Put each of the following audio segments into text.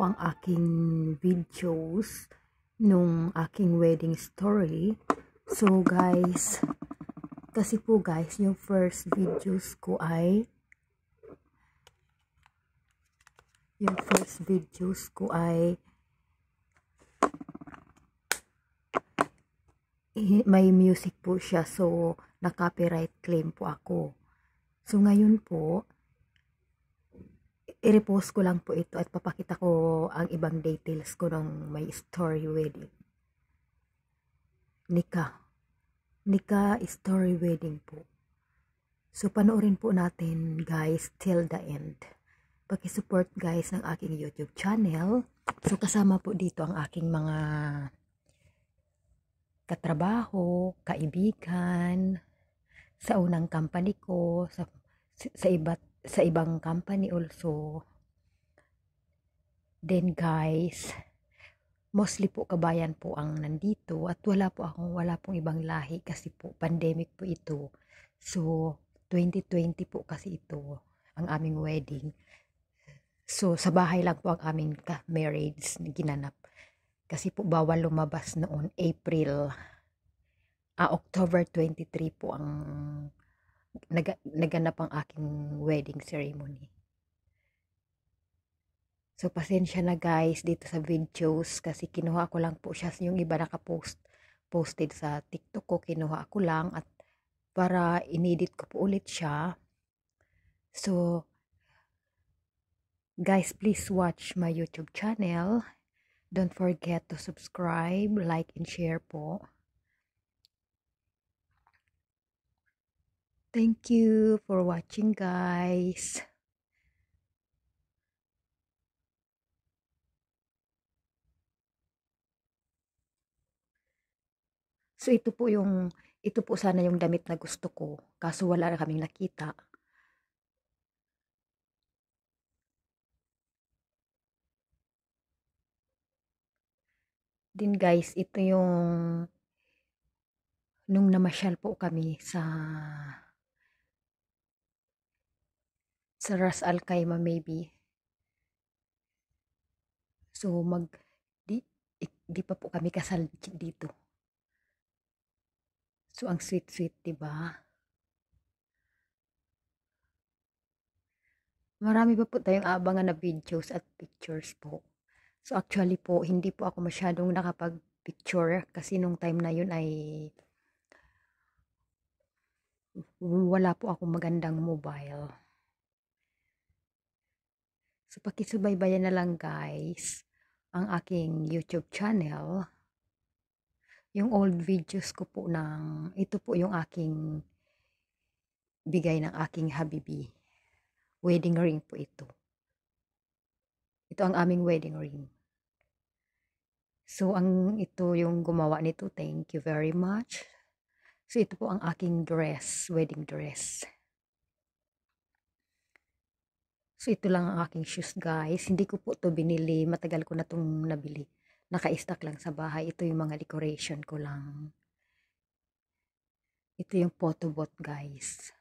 po ang aking videos nung aking wedding story. So guys, kasi po guys, yung first videos ko ay may music po siya, so na-copyright claim po ako. So ngayon po, i-repost ko lang po ito at papakita ko ang ibang details ko ng may story wedding. Nika story wedding po. So panoorin po natin guys till the end. Paki-support guys ng aking YouTube channel. So kasama po dito ang aking mga katrabaho, kaibigan, sa unang company ko, sa ibang company also. Then guys, mostly po kabayan po ang nandito at wala pong ibang lahi kasi po pandemic po ito. So 2020 po kasi ito ang aming wedding. So sa bahay lang po ang aming marriage ginanap. Kasi po bawal lumabas noon October 23 po ang naganap ang aking wedding ceremony. So pasensya na guys dito sa videos kasi kinuha ko lang po siya, yung iba posted sa TikTok ko, kinuha ko lang at para inedit ko po ulit siya. So guys, please watch my YouTube channel. Don't forget to subscribe, like, and share po. Thank you for watching guys. So ito po sana yung damit na gusto ko, kaso wala na kaming nakita. Din guys, ito yung nung namasyal po kami sa Ras Al Khaimah maybe. So di pa po kami kasal dito. So ang sweet, 'di ba? Marami pa po tayong abangan na videos at pictures po. So actually po, hindi po ako masyadong nakapag-picture kasi nung time na yun ay wala po akong magandang mobile. So pakisubaybayan na lang guys ang aking YouTube channel. Yung old videos ko po ito po yung aking bigay ng aking habibi. Wedding ring po ito. Ito ang aming wedding ring. So ito yung gumawa nito. Thank you very much. So ito po ang aking dress, wedding dress. So ito lang ang aking shoes guys. Hindi ko po to binili. Matagal ko na itong nabili. Naka-stock lang sa bahay. Ito yung mga decoration ko lang. Ito yung photo booth guys.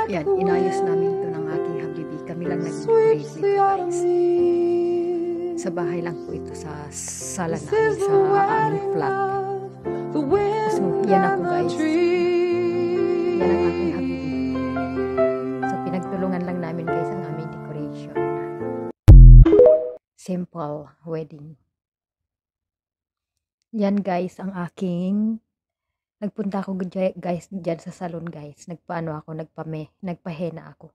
Yan, inayos namin ito ng aking habibi. Kami lang nag-decorate nito guys. Sa bahay lang po ito, sa sala namin, sa aming flat. So, yan ako guys. Yan ang aking habibi. So, pinagtulungan lang namin guys ang aming decoration. Simple wedding. Yan guys ang aking nagpunta ako guys dyan sa salon guys. Nagpahena ako.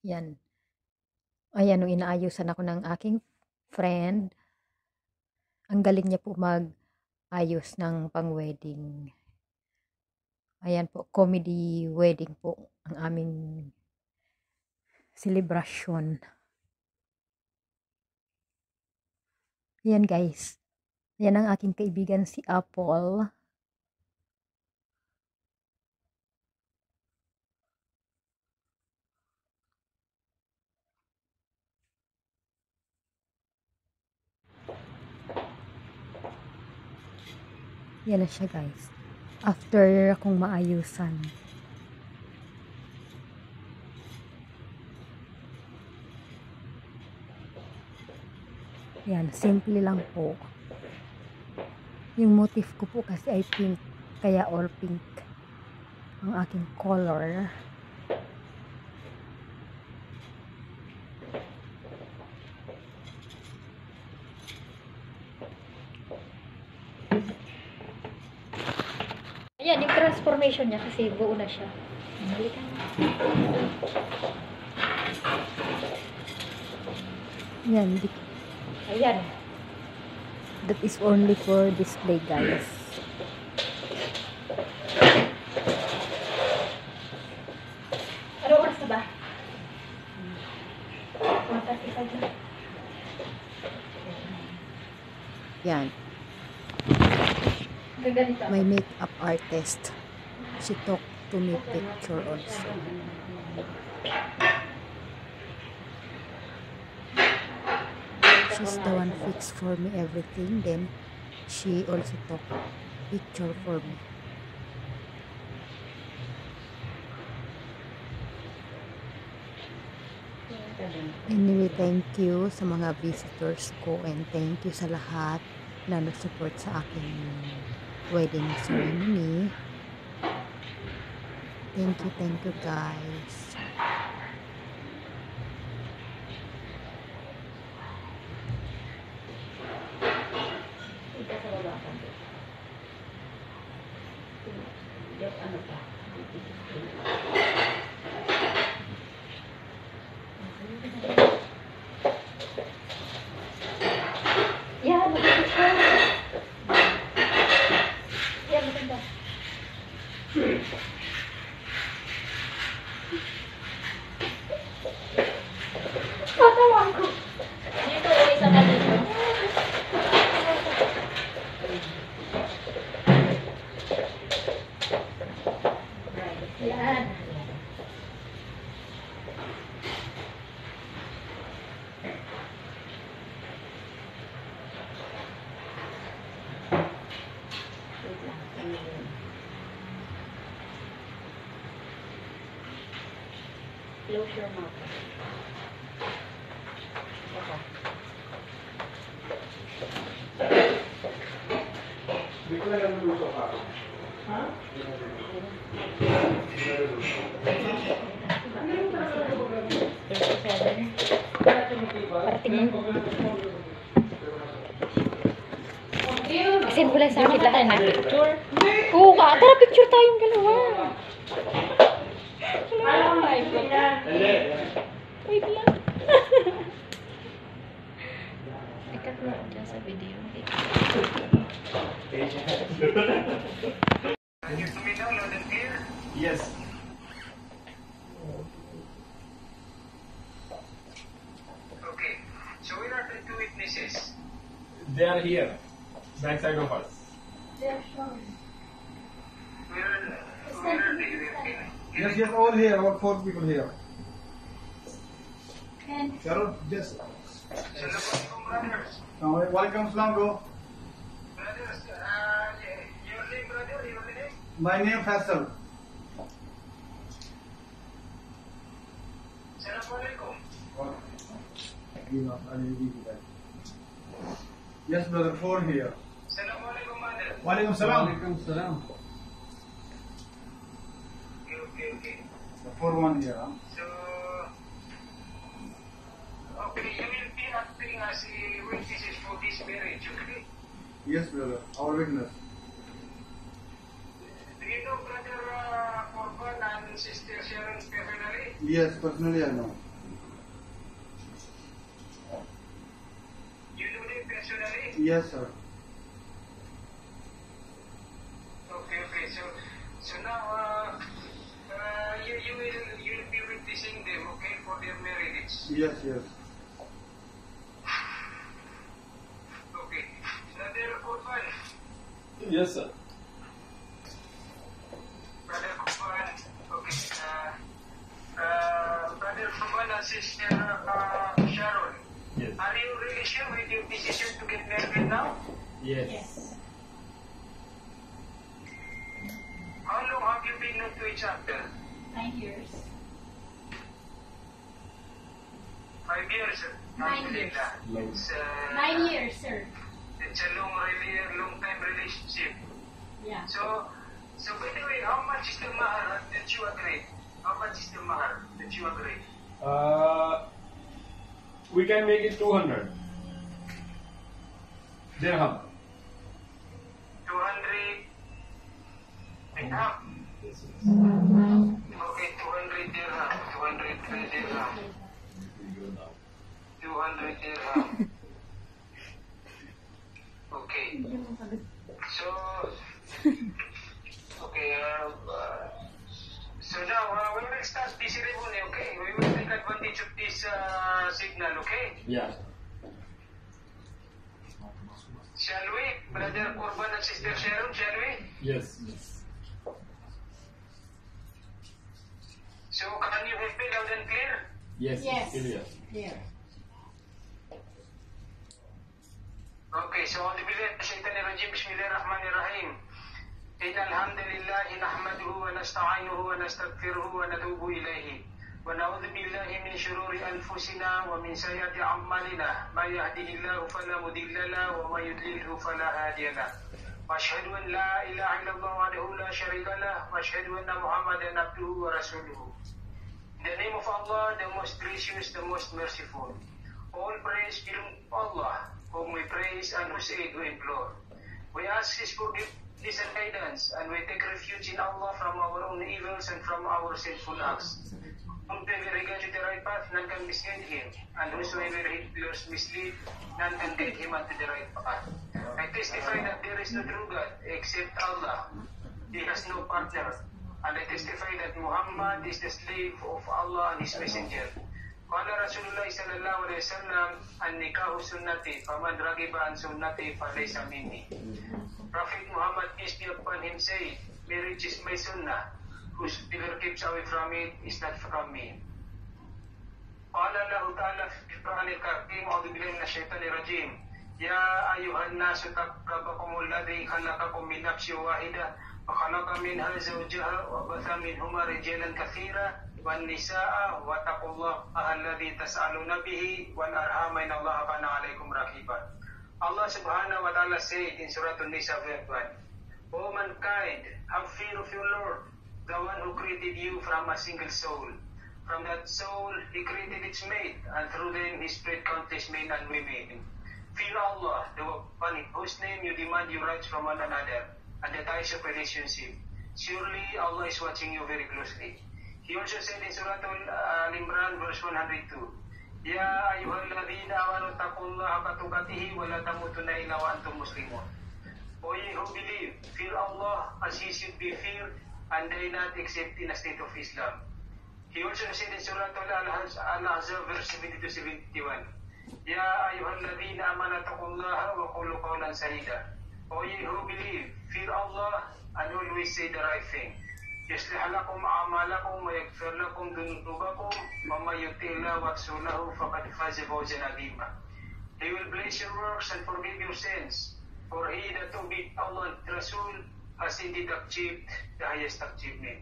Yan. Ayan, nung inaayusan ako ng aking friend, ang galing niya po mag-ayos ng pang-wedding. Ayan po, comedy wedding po ang aming celebration. Ayan guys. Ayan ang aking kaibigan si Apple. Yan na siya guys. After akong maayusan. Yan, simple lang po. Yung motif ko po kasi ay pink. Kaya all pink ang aking color. Ayan, yung transformation niya kasi buo na siya. Halika. Yan, Ayan. that is only for display guys. Ano oras na ba? Matas isa dyan. Yan, Gaganito. my makeup artist. She took to me picture also. She's the one fixed for me everything. Then she also took picture for me. Anyway, thank you sa mga visitors ko and thank you sa lahat na nag-support sa aking wedding ceremony. Thank you guys. Ito sa baba ka. Yung ano pa. Yan, maganda siya. Yan, maganda. Tatawan ko. Dito, isa na dito. Yan. Close your mouth. Okay. Di ko lang luto ka. Ha? Parating mo. Kasi wala sa akin lahat na picture. Oo ka, tara picture tayong dalawa. Wait lang. Ikat mo dyan sa video. Yes. Okay. So where are the two witnesses? They are here. Back side of us. Where are they? Yes, yes, all here. All 4 people here. Sharon, yes. Assalamualaikum brothers. Welcome, Salam, go. Brothers, your name brother, your name? My name Faisal. Assalamualaikum. Yes, brother, 4 here. Assalamualaikum mother. Walaikum salam. Walaikum salam. Okay. The 4 1 here. Huh? So, okay, you will be acting as a witnesses for this marriage, okay? Yes, brother. Our witness. Do you know brother Corban and sister Sharon personally? Yes, personally I know. You know them personally? Yes, sir. Okay. So now, you will be witnessing them, okay, for their marriage. Yes, yes. Okay. Brother Corban, Yes, sir. Brother Corban, okay. Brother Corban and sister Sharon, Yes. are you really sure with your decision to get married now? Yes. you been known to each other? 9 years. 5 years. 9 years. Alhamdulillah. It's, 9 years, sir. it's a long time relationship. Yeah. So by the way, how much is the mahar that you agreed? How much is the mahar that you agreed? We can make it 200 dirham. 200 dirham. Okay, 200 dirham. 200 dirham. 200 dirham. Okay. So, okay. So now we will start the ceremony. Okay, we will take advantage of this signal. Okay. Yeah. Shall we, Brother Kurban and Sister Sharon? Shall we? Yes. So can you help me loud and clear? Yes. Yes. Clear. Here. Okay, so أعوذ بالله من الشيطان الرجيم بسم الله الرحمن الرحيم إن الحمد لله نحمده ونستعينه ونستغفره ونتوب إليه ونعوذ بالله من شرور أنفسنا ومن سيئات أعمالنا من يهده الله فلا مضل له ومن يضلله فلا هادي له وأشهد أن لا إله إلا الله وحده لا شريك له وأشهد أن محمدا عبده ورسوله. In the name of Allah, the most gracious, the most merciful. All praise belongs to Allah, whom we praise and whose aid we implore. We ask His forgiveness and guidance, and we take refuge in Allah from our own evils and from our sinful acts. Whomever guides to the right path, none can mislead him, and whosoever he wills mislead, none can guide him unto the right path. I testify that there is no true God except Allah. He has no partner. And I testify that Muhammad is the slave of Allah and His messenger. قال رسول الله صلى الله عليه وسلم النكاح سنتي فمن رغب عن سنتي فليس مني. Prophet Muhammad, peace be upon him, said, marriage is my sunnah. Whosoever keeps away from it is not from me. قال الله تعالى في القرآن الكريم أعوذ بالله من الشيطان الرجيم يا أيها الناس اتقوا ربكم الذي خلقكم من نفس واحدة وخلق منها زوجها وبث منهما رجالا كثيرا والنساء واتقوا الله الذي تسألون به والأرحام إن الله كان عليكم رقيبا. Allah subhanahu wa ta'ala said in Surah An-Nisa verse 1, O mankind, have fear of your Lord, the one who created you from a single soul. From that soul, He created its mate, and through them He spread countless men and women. Fear Allah, the one in whose name you demand your rights from one another, and the ties of relationship. Surely Allah is watching you very closely. He also said in Surah Al-Imran verse 102, Ya ayyuhalladhina amanu taqullaha haqqa tuqatih wa la tamutunna illa wa antum muslimun. O ye who believe, fear Allah as He should be feared, and die not except in a state of Islam. He also said in Surah Al-Ahzab verse 70-71, Ya ayyuhalladhina amanu taqullaha wa qulu qawlan sadida. O ye who believe, fear Allah and always say the right thing. يصلح لكم أعمالكم ويغفر لكم ذنوبكم ومن يطع الله ورسوله فقد فاز فوزا عظيما. He will bless your works and forgive your sins. For he that obeys Allah and Rasul has indeed achieved the highest achievement.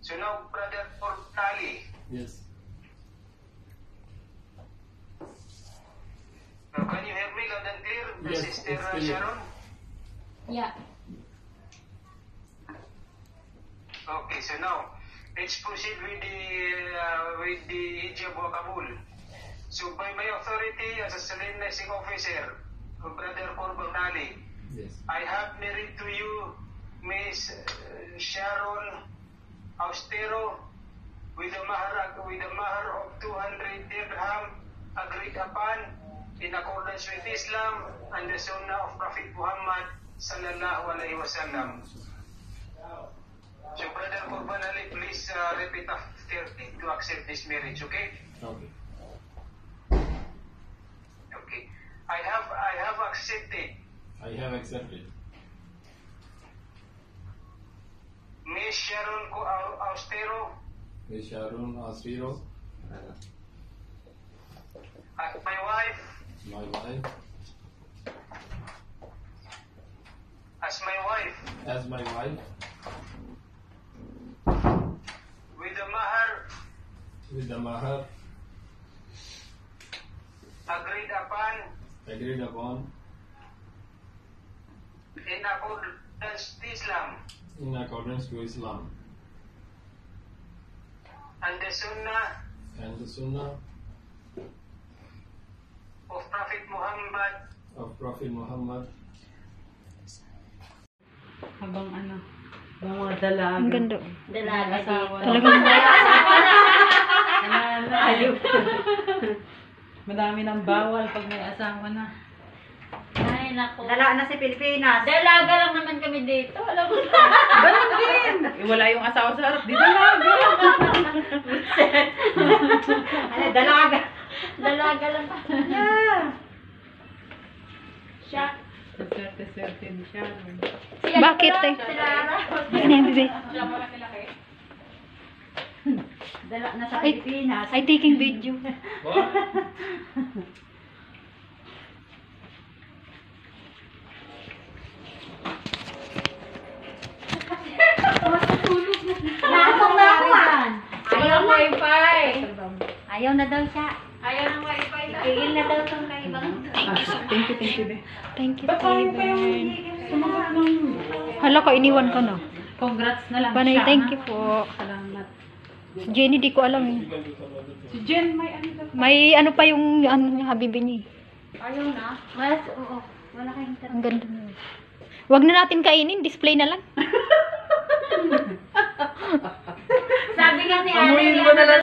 So now, Brother Ali. Yes. Now, can you hear me loud and clear, Yes, Sister it's clear. Sharon? Yeah. Okay, so now let's proceed with the hijab wa kabul. So by my authority as a solemnizing officer of Brother Kurban Ali, Yes. I have married to you Miss Sharon Austero with a mahar of 200 dirham agreed upon in accordance with Islam and the Sunnah of Prophet Muhammad sallallahu alaihi wasallam. So Brother Kurban Ali, please repeat after me to accept this marriage, okay? Okay. Okay. I have accepted I have accepted Miss Sharon Austero Miss Sharon Austero as my wife, my wife, as my wife with the mahar agreed upon in accordance to Islam in accordance to Islam and the Sunnah of Prophet Muhammad. Habang mga dalaga. Ang ganda. Dalaga dito. Talagang Ayun. Madami ng bawal pag may asawa na. Ay, naku. Dala na si Pilipinas. Dalaga lang naman kami dito. Alam mo na. Ganun din. Wala yung asawa sa harap. Di dalaga. Ano, dalaga. Dalaga lang. Siya. Swerte ni Sharon. Bakit, eh? Ano yan, bebe? Dala na sa Ay. Pilipinas. I taking video. what? Nasong na ako ah. Ayaw na. Wi-Fi. Ayaw na daw siya. Ayaw ng Wi-Fi na. Tigil na daw itong kaibang. Thank you, be. Thank you, Ba't tayo pa yung Steven. sumagot ng... Hala ko, iniwan ka na. Congrats na lang Panay, siya. thank ha? you po. Salamat. Si Jenny, di ko alam eh. Si Jen, may ano daw. May ano pa yung ano niya, habibi niya. Ayaw na. Mas, oo. Wala kayong Ang ganda na. Huwag na natin kainin, display na lang. Sabi nga ni Amuyin mo na lang.